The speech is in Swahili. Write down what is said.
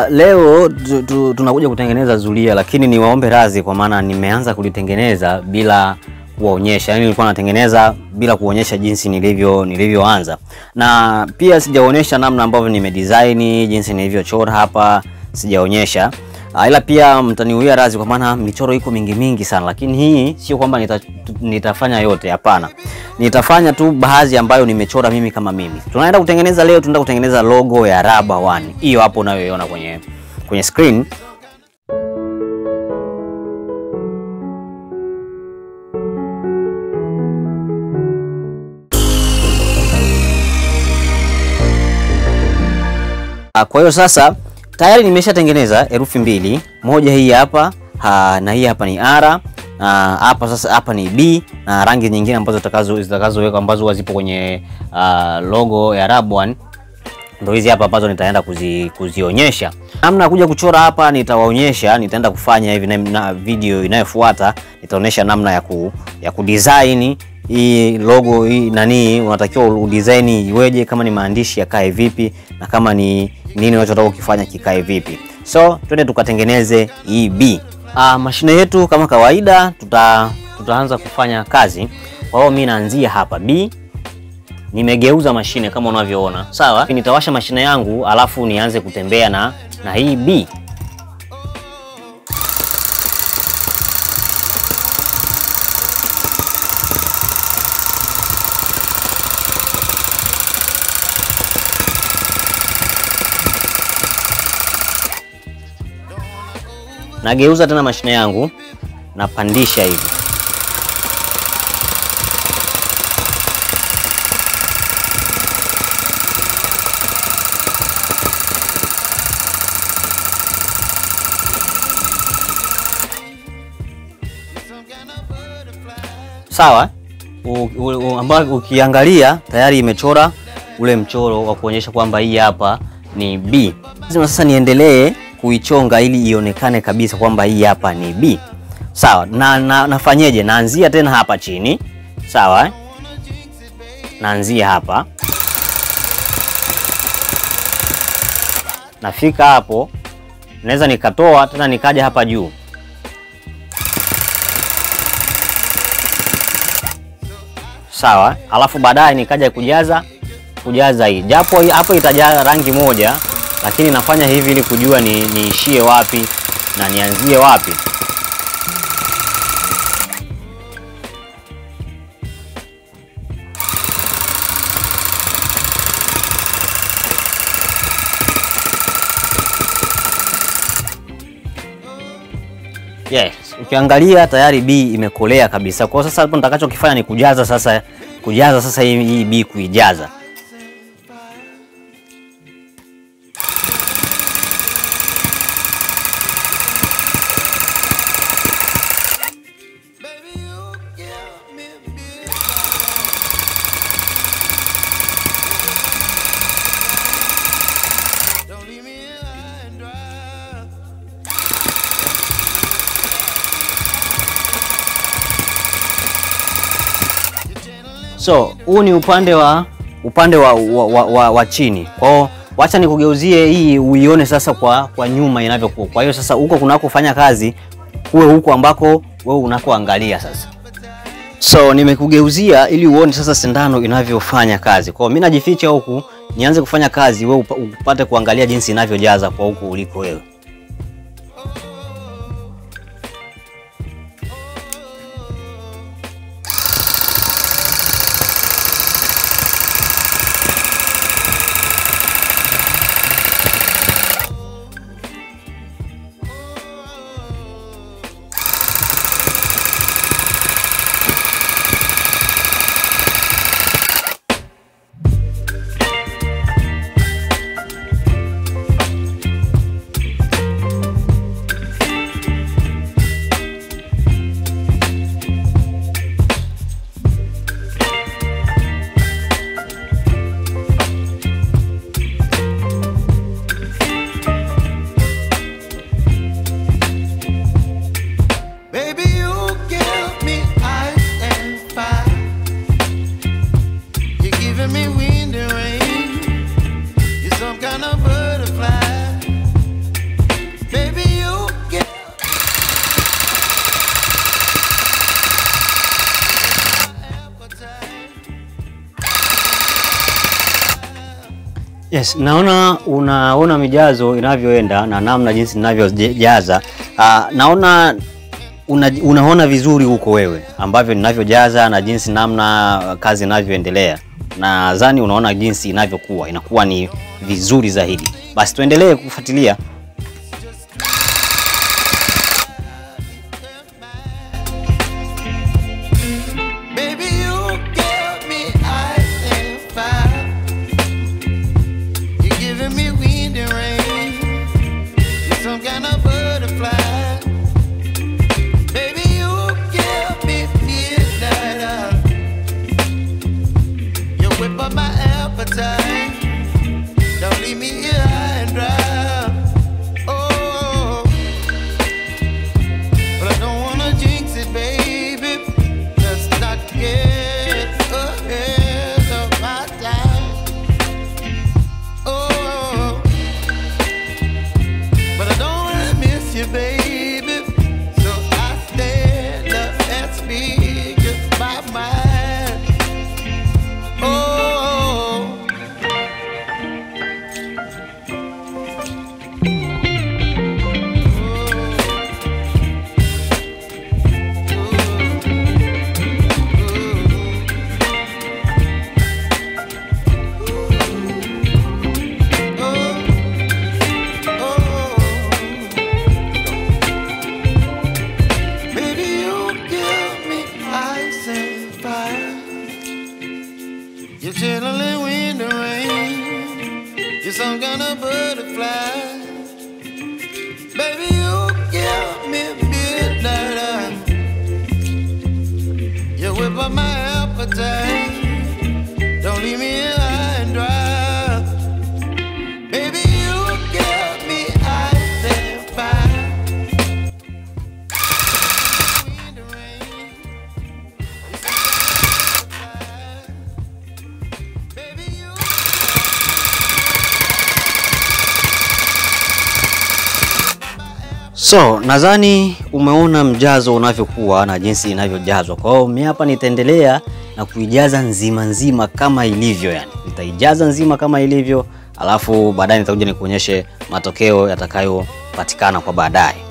Leo tunakuja kutengeneza zulia, lakini niwaombe radhi kwa maana nimeanza kulitengeneza bila kuonyesha. Yaani nilikuwa natengeneza bila kuonyesha jinsi nilivyoanza. Na pia sijaonyesha namna ambavyo nimedesign, jinsi nilivyochora hapa sijaonyesha. Ila pia mtaniuia radhi kwa maana michoro iko mingi sana, lakini hii sio kwamba nitafanya yote, hapana. Nitafanya tu baadhi ambayo nimechora mimi kama mimi. Tunaenda kutengeneza leo, tunaenda kutengeneza logo ya Raba 1. Hiyo hapo unayoiona kwenye screen. Kwa hiyo sasa tayari nimeshatengeneza herufi mbili. Moja hii hapa, na hii hapa ni R. Hapa sasa hapa ni B, na rangi nyingine ambazo zitakazoweka ambazo zipo kwenye logo ya Raba 1 ndio hizi hapa ambazo nitaenda kuzionyesha. Namna kuja kuchora hapa nitawaonyesha, nitaenda kufanya hivi, na video inayofuata nitaonyesha namna ya kudesign hii logo. Hii nani unatakiwa udesign iweje, kama ni maandishi yakae vipi, na kama ni nini unachotaka kufanya kikae vipi. So twende tukatengeneze hii B. Mashine yetu kama kawaida tutaanza kufanya kazi. Kwa hiyo mimi naanzia hapa B. Nimegeuza mashine kama unavyoona. Sawa? Nitawasha mashine yangu alafu nianze kutembea na hii B. Nageuza tena mashine yangu, napandisha hivi. Sawa? Ambao ukiangalia tayari imechora ule mchoro wa kuonyesha kwamba hii hapa ni B. Lazima sasa niendelee kuichonga ili ionekane kabisa kwamba hii hapa ni B. Sawa? Nafanyeje? Naanzia tena hapa chini. Sawa? Naanzia hapa. Nafika hapo. Naweza nikatoa tena nikaja hapa juu. Sawa? Alafu baadaye nikaja kujaza hii. Japo hapo itajaa rangi moja, lakini nafanya hivi ili kujua niishie wapi na nianzie wapi. Yes, ukiangalia tayari B imekolea kabisa. Kwa sasa hapo nitakachokifanya ni kujaza sasa hii B, kuijaza. So, huu ni upande wa chini. Kwa hiyo wacha nikugeuzie hii uione sasa kwa nyuma inavyokuwa. Kwa hiyo sasa huko kunakofanya kazi kuwe huko ambako wewe unakoangalia sasa. So, nimekugeuzia ili uone sasa sindano inavyofanya kazi. Kwa hiyo mimi najificha huku, nianze kufanya kazi, wewe upate kuangalia jinsi inavyojaza kwa huko uliko wewe. Yes, unaona mijazo inavyoenda na namna jinsi ninavyojaza. Naona unaona vizuri huko wewe ambavyo ninavyojaza na jinsi namna kazi inavyoendelea. Nadhani unaona jinsi inakuwa ni vizuri zaidi. Basi tuendelee kufuatilia. So, nadhani umeona mjazo unavyokuwa na jinsi inavyojazwa. Kwa hiyo mimi hapa nitaendelea na kuijaza nzima kama ilivyo yani. Nitaijaza nzima kama ilivyo, alafu baadaye nitakuja nikuonyeshe matokeo yatakayopatikana kwa baadaye.